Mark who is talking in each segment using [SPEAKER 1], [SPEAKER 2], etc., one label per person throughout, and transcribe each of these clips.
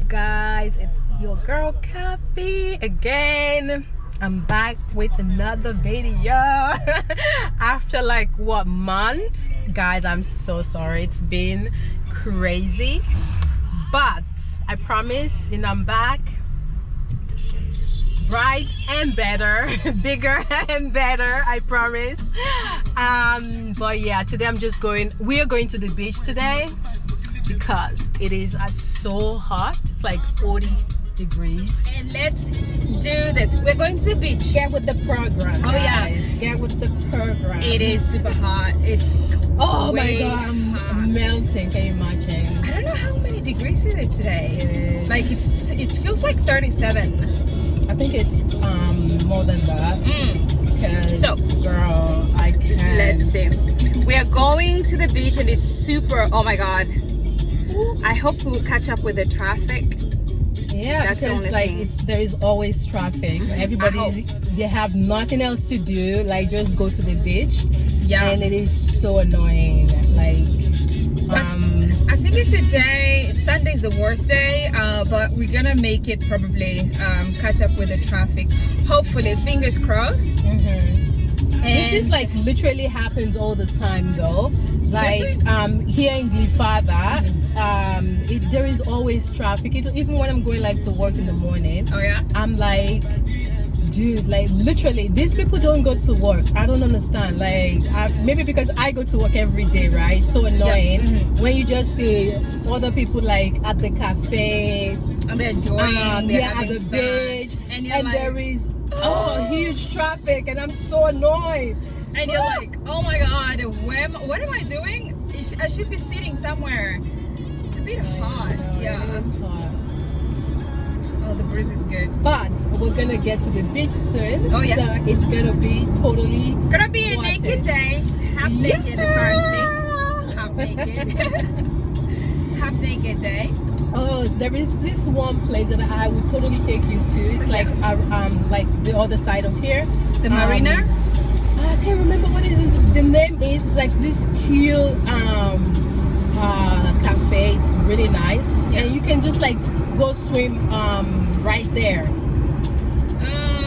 [SPEAKER 1] guys, it's your girl Kathy again. I'm back with another video after like what month, guys. I'm so sorry, it's been crazy, but I promise, I'm back bright and better, bigger and better, I promise. But yeah, today we are going to the beach today because it is so hot. It's like 40 degrees. And let's do this. We're going to the beach. Get with the program. Oh guys. Yeah, get with the program. It is super hot. It's my god, I'm melting. Can you imagine? I don't know how many degrees is it today. Like it feels like 37. I think it's more than that. So girl, I can't. Let's see. We are going to the beach and it's super, oh my god. I hope we'll catch up with the traffic. Yeah, that's because like there is always traffic. They have nothing else to do, like just go to the beach. Yeah, and it is so annoying. Like I think it's a day, Sunday is the worst day, but we're gonna make it probably catch up with the traffic, hopefully, fingers crossed. This is like literally happens all the time though. Like here in Glifada, there is always traffic. Even when I'm going like to work in the morning, I'm like, dude, like literally these people don't go to work. I don't understand. Like maybe because I go to work every day, right? So annoying. When you just see other people like at the cafes and they're enjoying, at the beach, and like, there is huge traffic, and I'm so annoyed. And you're like, oh my god, what am I doing? I should be sitting somewhere. It's a bit hot. Yeah, it is hot. Oh, the breeze is good. But we're gonna get to the beach soon. Oh yeah. So it's gonna be gonna be a naked day. Half naked apparently. Half naked. Half naked day. Oh, there is this one place that I would totally take you to. It's like the other side of here. The marina? I can't remember what the name is. It's like this cute cafe. It's really nice. And you can just like go swim right there.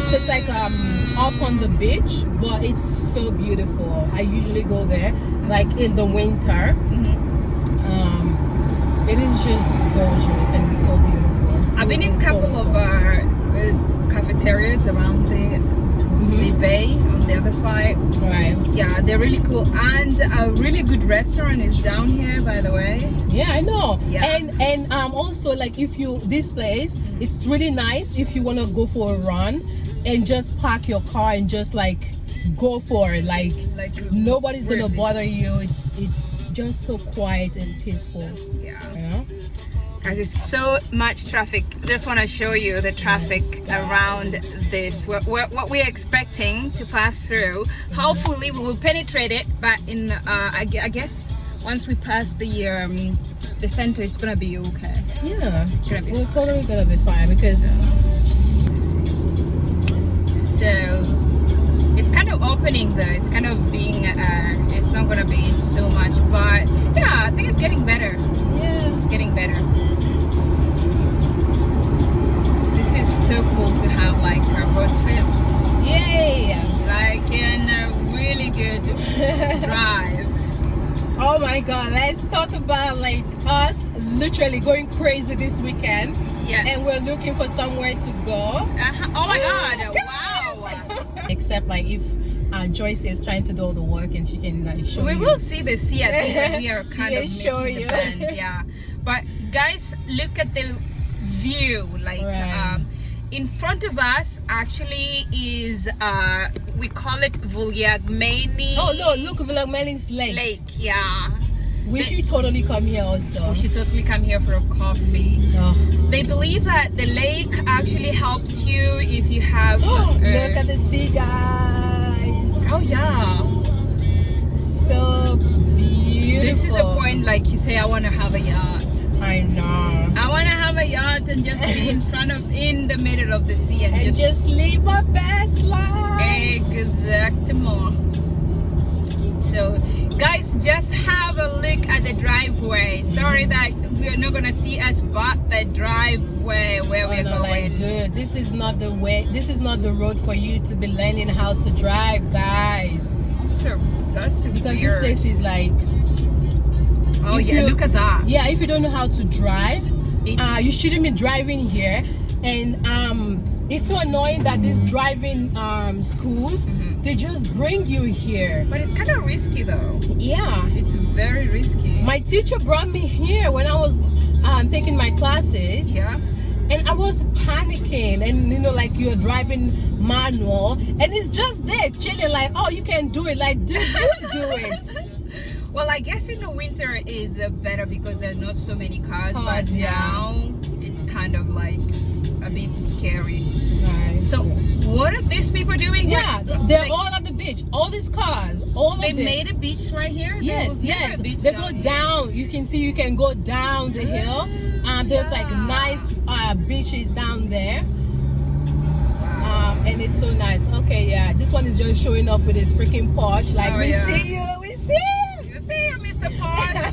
[SPEAKER 1] So it's like up on the beach, but it's so beautiful. I usually go there like in the winter. It is just gorgeous and it's so beautiful. I've been in a couple of cafeterias around the bay on the other side. Right. Yeah, they're really cool. And a really good restaurant is down here, by the way. Yeah, I know. Yeah. And also like this place, it's really nice if you want to go for a run and just park your car and just like go for it. Like nobody's gonna bother you. It's just so quiet and peaceful. Yeah. You know? Guys, it's so much traffic. Just want to show you the traffic around this. What we're expecting to pass through. Hopefully we will penetrate it, but I guess once we pass the center, it's gonna be okay. Yeah, we're totally gonna be fine because it's kind of opening though. It's kind of being it's not gonna be so much, but yeah, I think it's getting better. Yeah, it's getting better. This is so cool to have like a road trip. Yay! Like in a really good drive. Oh my god, let's talk about like us literally going crazy this weekend. Yes. And we're looking for somewhere to go. Oh my god, wow. Except like if Joyce is trying to do all the work and she can like show you. We will see the sea. I think when we are kind of show you. Yeah. But guys, look at the view. Like in front of us actually is we call it Vuliagmeni. Oh no, look, Vuliagmeni's lake. Yeah. We should totally come here also. We should totally come here for a coffee. They believe that the lake actually helps you if you have look at the sea, guys. Oh yeah, so beautiful. This is a point like you say, I want to have a yacht. I know. I want to have a yacht and just be in the middle of the sea and just live my best life. Exactement. So guys, just have a look
[SPEAKER 2] look at the driveway. Sorry that we're not gonna see us, but the driveway where we're going.
[SPEAKER 1] Like, dude, this is not the way. This is not the road for you to be learning how to drive, guys.
[SPEAKER 2] So that's
[SPEAKER 1] because
[SPEAKER 2] weird.
[SPEAKER 1] This place is like.
[SPEAKER 2] Oh yeah, look at that.
[SPEAKER 1] Yeah, if you don't know how to drive, you shouldn't be driving here. And it's so annoying that these driving schools, they just bring you here.
[SPEAKER 2] But it's kind of risky though.
[SPEAKER 1] Yeah,
[SPEAKER 2] it's very risky.
[SPEAKER 1] My teacher brought me here when I was taking my classes.
[SPEAKER 2] Yeah.
[SPEAKER 1] And I was panicking, and you know, like you're driving manual, and it's just there chilling, like, oh, you can do it, like, dude, you do it.
[SPEAKER 2] Well, I guess in the winter is better because there are not so many cars, but
[SPEAKER 1] yeah.
[SPEAKER 2] now it's kind of like a bit scary.
[SPEAKER 1] Right.
[SPEAKER 2] So what are these people doing?
[SPEAKER 1] Yeah, they're all at the beach. All these cars, all of them.
[SPEAKER 2] They made a beach right here?
[SPEAKER 1] Yes, yes. They go down. You can see you can go down the hill. There's like nice beaches down there. And it's so nice. Okay, yeah. This one is just showing off with his freaking Porsche. Like, we see you, we see you.
[SPEAKER 2] You see you, Mr. Porsche.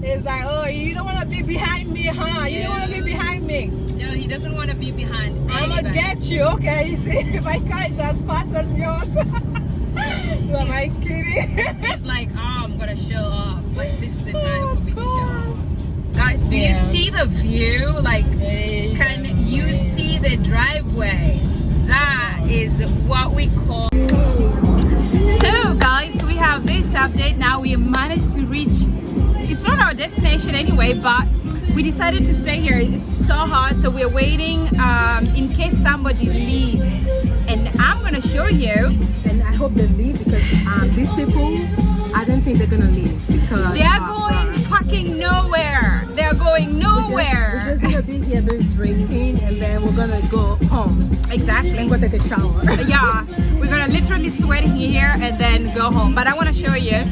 [SPEAKER 1] It's like, oh, you don't want to be behind me, huh? You don't want to be behind me.
[SPEAKER 2] No, he doesn't want to be behind
[SPEAKER 1] I'm going to get you, okay? You see, my car is as fast as yours. Am I kidding?
[SPEAKER 2] It's like, oh, I'm going to show off. Like, this is the time for me to show off. Guys, do you see the view? Like, can you see the driveway? That is what we call. So guys, we have this update now. We managed to reach, it's not our destination anyway, but we decided to stay here. It's so hot, so we're waiting in case somebody leaves. And I'm gonna show you.
[SPEAKER 1] And I hope they leave, because these people, I don't think they're gonna leave, because
[SPEAKER 2] they are going fucking nowhere. They are going nowhere.
[SPEAKER 1] We're just gonna be here drinking, and then we're gonna go home.
[SPEAKER 2] Exactly.
[SPEAKER 1] And go take a shower.
[SPEAKER 2] Yeah, we're gonna literally sweat here and then go home. But I want to show you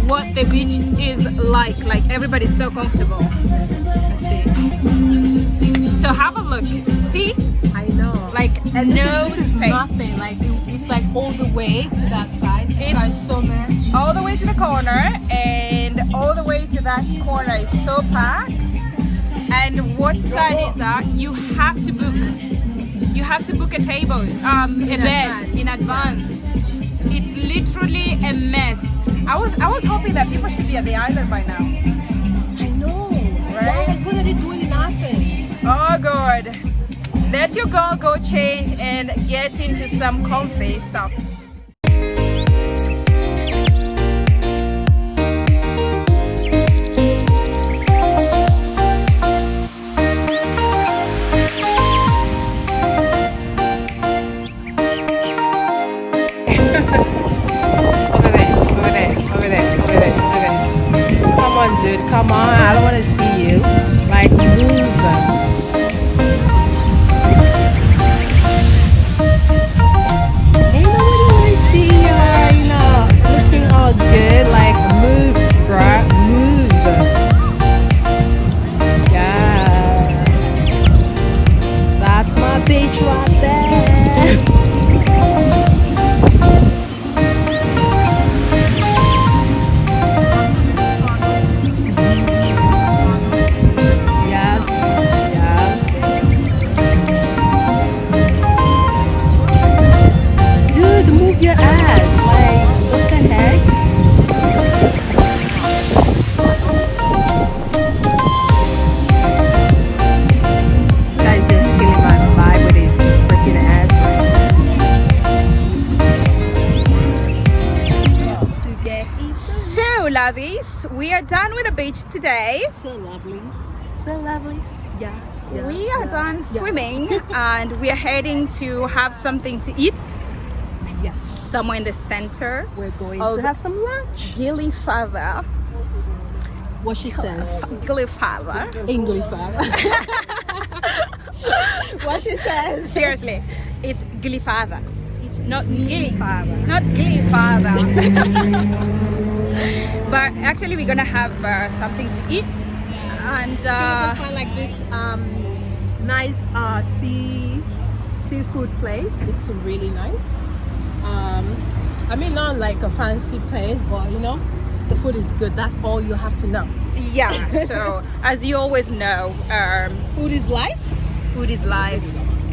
[SPEAKER 2] what the beach is like. Like, everybody's so comfortable. Let's see. So have a look. See?
[SPEAKER 1] I know.
[SPEAKER 2] Like,
[SPEAKER 1] and
[SPEAKER 2] no
[SPEAKER 1] this is
[SPEAKER 2] space.
[SPEAKER 1] Nothing. Like, it's like all the way to that side.
[SPEAKER 2] It's
[SPEAKER 1] so much.
[SPEAKER 2] All the way to the corner, and all the way to that corner is so packed. And what side is that? You have to book. You have to book a table, a bed in advance. It's literally a mess. I was hoping that people should be at the island by now.
[SPEAKER 1] I know, right? Why couldn't they doing nothing?
[SPEAKER 2] Oh God. Let your girl go change and get into some comfy stuff.
[SPEAKER 1] Come on, dude. Come on. I don't want to see you. Like, move. Ain't nobody want to see you, you know, looking all good. Like, move, bruh. Move. Yeah. That's my bitch right there. Your ass, like, what the heck? This guy's just killing my vibe with his freaking ass right.
[SPEAKER 2] So lovies, we are done with the beach today.
[SPEAKER 1] So lovelies. So lovelies. Yes.
[SPEAKER 2] We are done swimming and we are heading to have something to eat.
[SPEAKER 1] Yes.
[SPEAKER 2] Somewhere in the center.
[SPEAKER 1] We're going to have some lunch.
[SPEAKER 2] Gilly father.
[SPEAKER 1] What she says.
[SPEAKER 2] Gilly father.
[SPEAKER 1] English father. What she says.
[SPEAKER 2] Seriously, it's gilly father. It's not gilly father. Not gilly father. But actually we're gonna have something to eat. And
[SPEAKER 1] you can find like this nice seafood place. It's really nice. I mean, not like a fancy place, but you know, the food is good. That's all you have to know.
[SPEAKER 2] Yeah, so as you always know,
[SPEAKER 1] Food is life.
[SPEAKER 2] food is life,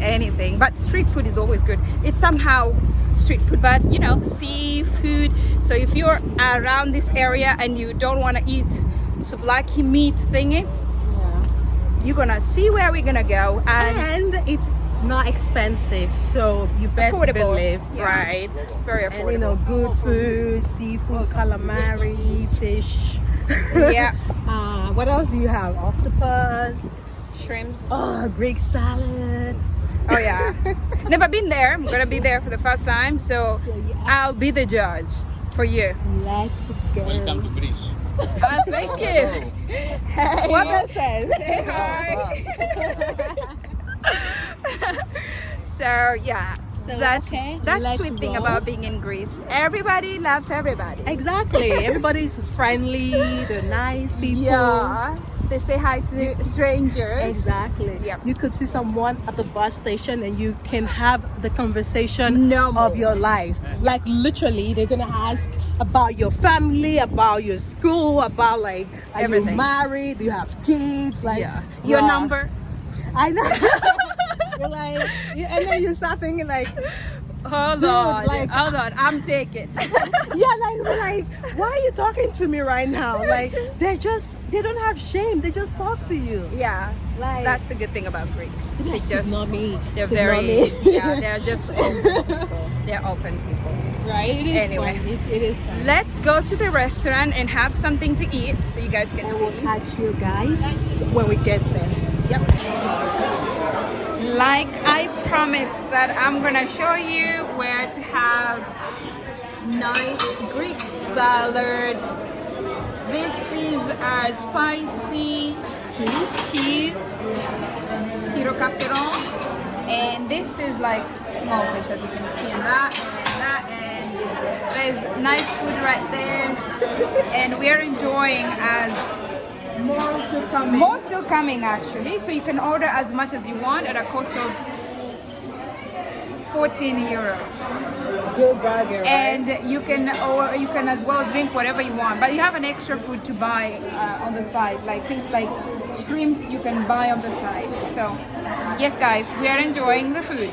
[SPEAKER 2] anything, but street food is always good. It's somehow street food, but you know, seafood. So if you're around this area and you don't want to eat souvlaki meat thingy, you're gonna see where we're gonna go,
[SPEAKER 1] And it's not expensive, so you best
[SPEAKER 2] affordable,
[SPEAKER 1] believe,
[SPEAKER 2] yeah.
[SPEAKER 1] right?
[SPEAKER 2] Very affordable.
[SPEAKER 1] And you know, good food, seafood, calamari, fish.
[SPEAKER 2] Yeah.
[SPEAKER 1] What else do you have? Octopus.
[SPEAKER 2] Shrimps.
[SPEAKER 1] Oh, Greek salad.
[SPEAKER 2] Oh yeah. Never been there. I'm gonna be there for the first time, so
[SPEAKER 1] yeah.
[SPEAKER 2] I'll be the judge for you.
[SPEAKER 1] Let's go.
[SPEAKER 3] Welcome to Greece.
[SPEAKER 2] Thank you. Hey.
[SPEAKER 1] What that says?
[SPEAKER 2] Say hi. So yeah,
[SPEAKER 1] So,
[SPEAKER 2] that's
[SPEAKER 1] okay,
[SPEAKER 2] that's
[SPEAKER 1] let's
[SPEAKER 2] sweet thing
[SPEAKER 1] roll.
[SPEAKER 2] about being in Greece. Everybody loves everybody.
[SPEAKER 1] Exactly. Everybody's friendly. They're nice people.
[SPEAKER 2] Yeah. They say hi to strangers.
[SPEAKER 1] Exactly.
[SPEAKER 2] Yep.
[SPEAKER 1] You could see someone at the bus station and you can have the conversation
[SPEAKER 2] Normal.
[SPEAKER 1] of your life. Like literally, they're gonna ask about your family, about your school, about like, are you
[SPEAKER 2] Everything.
[SPEAKER 1] married? Do you have kids? Like,
[SPEAKER 2] Yeah. Your
[SPEAKER 1] wow.
[SPEAKER 2] number.
[SPEAKER 1] I know. You're like, and then you start thinking like,
[SPEAKER 2] Hold
[SPEAKER 1] Dude,
[SPEAKER 2] on.
[SPEAKER 1] like-
[SPEAKER 2] Hold on. I'm taking.
[SPEAKER 1] yeah, like we're like, why are you talking to me right now? Like they don't have shame. They just talk to you.
[SPEAKER 2] Yeah.
[SPEAKER 1] Like
[SPEAKER 2] That's the good thing about Greeks. They
[SPEAKER 1] yes,
[SPEAKER 2] just
[SPEAKER 1] not me.
[SPEAKER 2] they're
[SPEAKER 1] It's not
[SPEAKER 2] very
[SPEAKER 1] me.
[SPEAKER 2] yeah, they're just open people. They're open people.
[SPEAKER 1] Right. It is
[SPEAKER 2] Anyway.
[SPEAKER 1] fun. It is fun.
[SPEAKER 2] Let's go to the restaurant and have something to eat so you guys can
[SPEAKER 1] And we'll
[SPEAKER 2] see.
[SPEAKER 1] catch you guys when we get there.
[SPEAKER 2] Yep. Like I promised that I'm gonna show you where to have nice Greek salad. This is a spicy cheese, tyrokafteron, and this is like small fish, as you can see, and that, and there's nice food right there, and we are enjoying as
[SPEAKER 1] More still coming.
[SPEAKER 2] more still coming actually, so you can order as much as you want at a cost of 14 euros.
[SPEAKER 1] Good bargain, right?
[SPEAKER 2] And you can as well drink whatever you want, but you have an extra food to buy on the side, like things like shrimps you can buy on the side. So yes guys, we are enjoying the food.